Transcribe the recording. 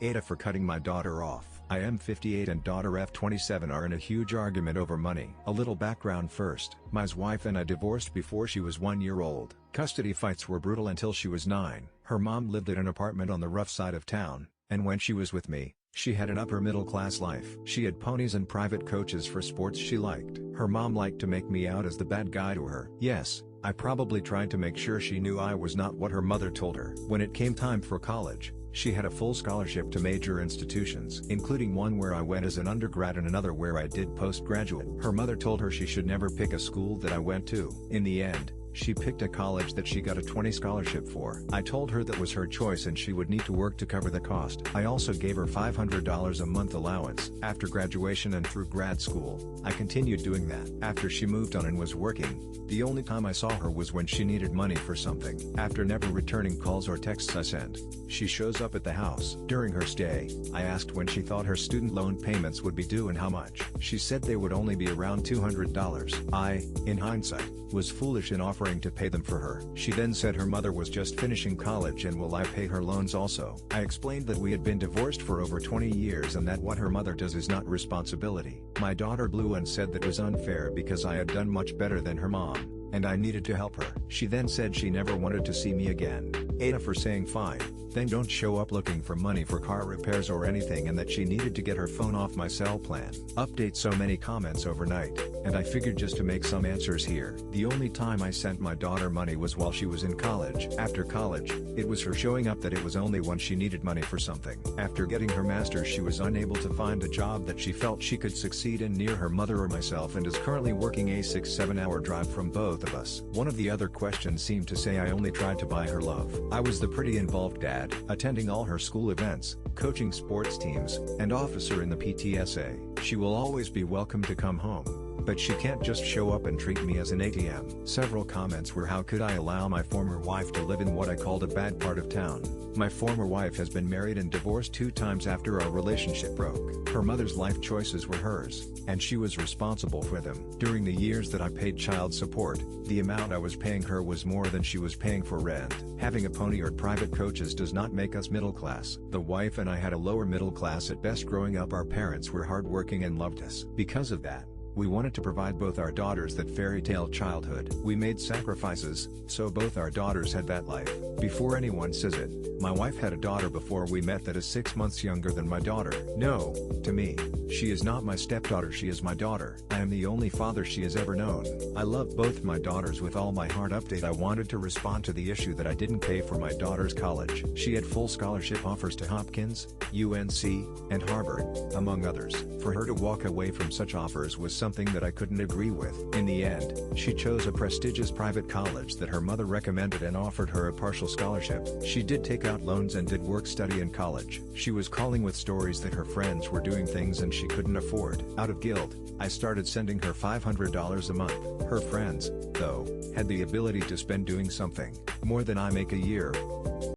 AITAH for cutting my daughter off. I am 58 and daughter F27 are in a huge argument over money. A little background first. My wife and I divorced before she was 1 year old. Custody fights were brutal until she was 9. Her mom lived at an apartment on the rough side of town, and when she was with me, she had an upper middle class life. She had ponies and private coaches for sports she liked. Her mom liked to make me out as the bad guy to her. Yes, I probably tried to make sure she knew I was not what her mother told her. When it came time for college, she had a full scholarship to major institutions, including one where I went as an undergrad and another where I did postgraduate. Her mother told her she should never pick a school that I went to. In the end, she picked a college that she got a 20 scholarship for. I told her that was her choice and she would need to work to cover the cost. I also gave her $500 a month allowance. After graduation and through grad school, I continued doing that. After she moved on and was working, the only time I saw her was when she needed money for something. After never returning calls or texts I sent, she shows up at the house. During her stay, I asked when she thought her student loan payments would be due and how much. She said they would only be around $200. I, in hindsight, was foolish in offering to pay them for her. She then said her mother was just finishing college and will I pay her loans also. I explained that we had been divorced for over 20 years and that what her mother does is not responsibility. My daughter blew and said that was unfair because I had done much better than her mom, and I needed to help her. She then said she never wanted to see me again. AITAH for saying fine, then don't show up looking for money for car repairs or anything, and that she needed to get her phone off my cell plan. Update. So many comments overnight, and I figured just to make some answers here. The only time I sent my daughter money was while she was in college. After college, it was her showing up that it was only when she needed money for something. After getting her master's, she was unable to find a job that she felt she could succeed in near her mother or myself, and is currently working a 6-7 hour drive from both of us. One of the other questions seemed to say I only tried to buy her love. I was the pretty involved dad, attending all her school events, coaching sports teams, and officer in the PTSA. She will always be welcome to come home, but she can't just show up and treat me as an ATM. Several comments were how could I allow my former wife to live in what I called a bad part of town. My former wife has been married and divorced 2 times after our relationship broke. Her mother's life choices were hers, and she was responsible for them. During the years that I paid child support, the amount I was paying her was more than she was paying for rent. Having a pony or private coaches does not make us middle class. The wife and I had a lower middle class at best. Growing up, our parents were hardworking and loved us. Because of that, we wanted to provide both our daughters that fairy tale childhood. We made sacrifices, so both our daughters had that life. Before anyone says it, my wife had a daughter before we met that is 6 months younger than my daughter. No, to me, she is not my stepdaughter, she is my daughter. I am the only father she has ever known. I love both my daughters with all my heart. Update. I wanted to respond to the issue that I didn't pay for my daughter's college. She had full scholarship offers to Hopkins, UNC, and Harvard, among others. For her to walk away from such offers was something that I couldn't agree with. In the end, she chose a prestigious private college that her mother recommended and offered her a partial scholarship. She did take out loans and did work study in college. She was calling with stories that her friends were doing things and she couldn't afford. Out of guilt, I started sending her $500 a month. Her friends, though, had the ability to spend doing something more than I make a year.